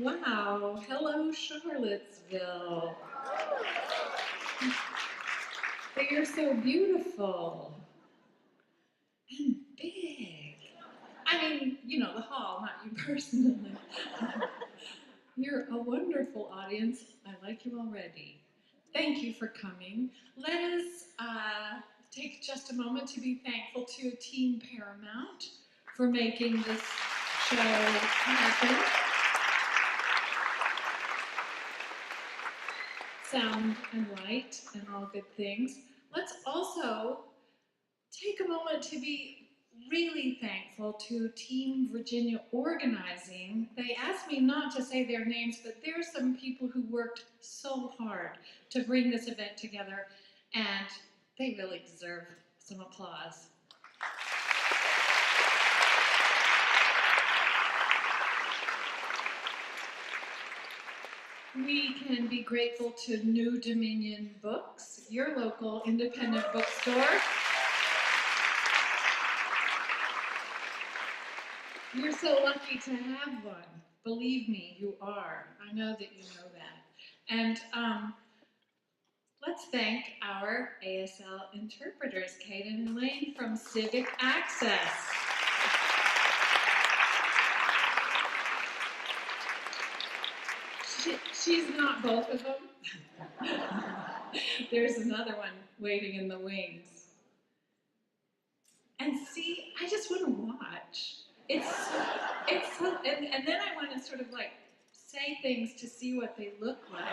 Wow, hello Charlottesville. You're so beautiful and big. I mean, the hall, not you personally. You're a wonderful audience. I like you already. Thank you for coming. Let us take just a moment to be thankful to Team Paramount for making this show happen. Sound and light and all good things. Let's also take a moment to be really thankful to Team Virginia Organizing. They asked me not to say their names, but there are some people who worked so hard to bring this event together, and they really deserve some applause. We can be grateful to New Dominion Books, your local independent bookstore. You're so lucky to have one. Believe me, you are. I know that you know that. And let's thank our ASL interpreters, Kate and Elaine from Civic Access. She's not both of them. There's another one waiting in the wings. And see, I just want to watch. It's so, and then I want to sort of like say things to see what they look like.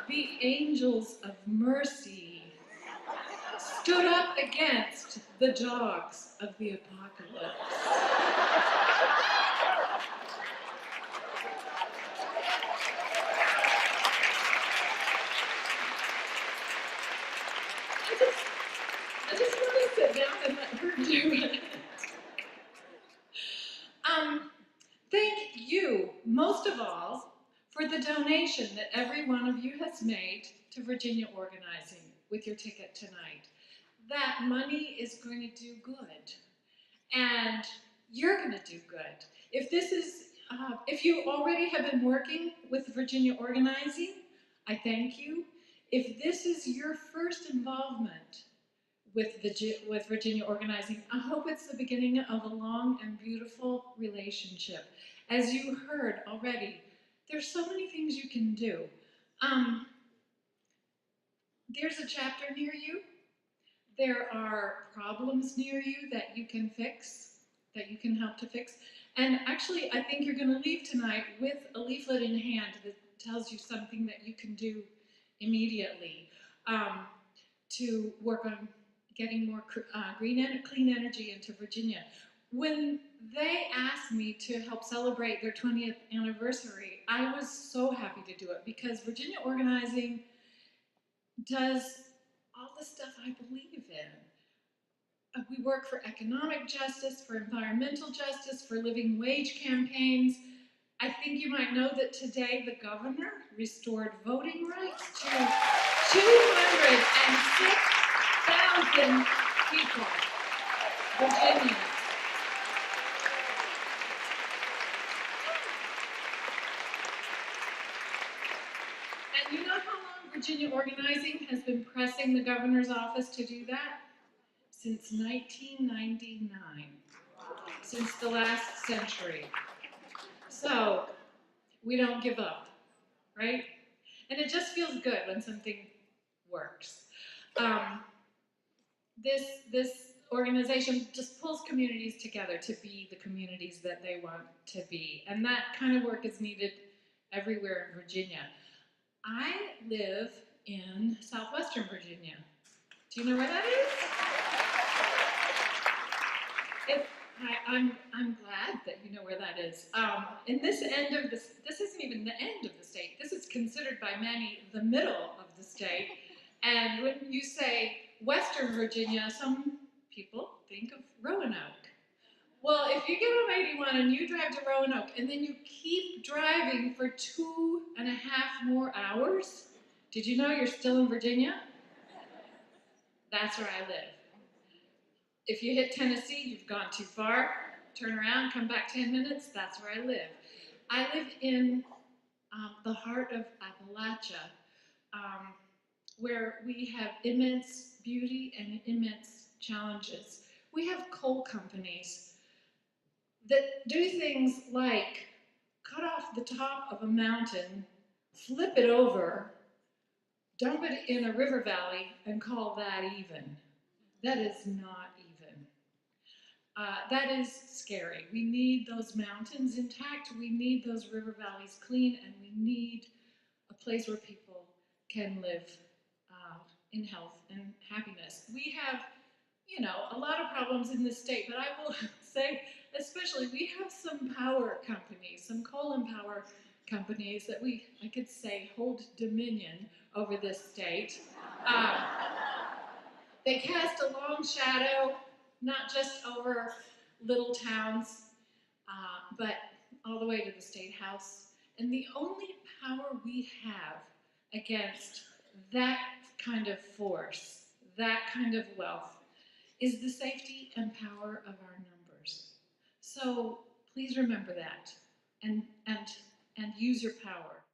The angels of mercy stood up against the dogs of the apocalypse. I just want to sit down and let her do it. Thank you, most of all, for the donation that every one of you has made to Virginia Organizing with your ticket tonight. That money is going to do good, and you're going to do good. If you already have been working with Virginia Organizing, I thank you. If this is your first involvement with Virginia Organizing, I hope it's the beginning of a long and beautiful relationship. As you heard already, there's so many things you can do. There's a chapter near you. There are problems near you that you can fix, that you can help to fix. And actually, I think you're going to leave tonight with a leaflet in hand that tells you something that you can do immediately to work on getting more clean energy into Virginia. When they asked me to help celebrate their 20th anniversary, I was so happy to do it because Virginia Organizing does all the stuff I believe in. We work for economic justice, for environmental justice, for living wage campaigns. I think you might know that today the governor restored voting rights to 206,000 people, Virginians. And you know how long Virginia Organizing has been pressing the governor's office to do that? Since 1999, since the last century. So, we don't give up, right? And it just feels good when something works. This organization just pulls communities together to be the communities that they want to be. And that kind of work is needed everywhere in Virginia. I live in southwestern Virginia. Do you know where that is? I'm glad that you know where that is. In this isn't even the end of the state. This is considered by many the middle of the state. And when you say Western Virginia, some people think of Roanoke. Well, if you get on 81 and you drive to Roanoke and then you keep driving for 2.5 more hours, did you know you're still in Virginia? That's where I live. If you hit Tennessee, you've gone too far. Turn around, come back 10 minutes, that's where I live. I live in the heart of Appalachia, um, where we have immense beauty and immense challenges. We have coal companies that do things like cut off the top of a mountain, flip it over, dump it in a river valley, and call that even. That is not even. That is scary. We need those mountains intact, we need those river valleys clean, and we need a place where people can live in health and happiness. We have, a lot of problems in this state, but I will say, especially, we have some power companies, some coal and power companies that I could say, hold dominion over this state. Um, they cast a long shadow, not just over little towns, but all the way to the state house. And the only power we have against that kind of force, that kind of wealth, is the safety and power of our numbers. So please remember that and use your power.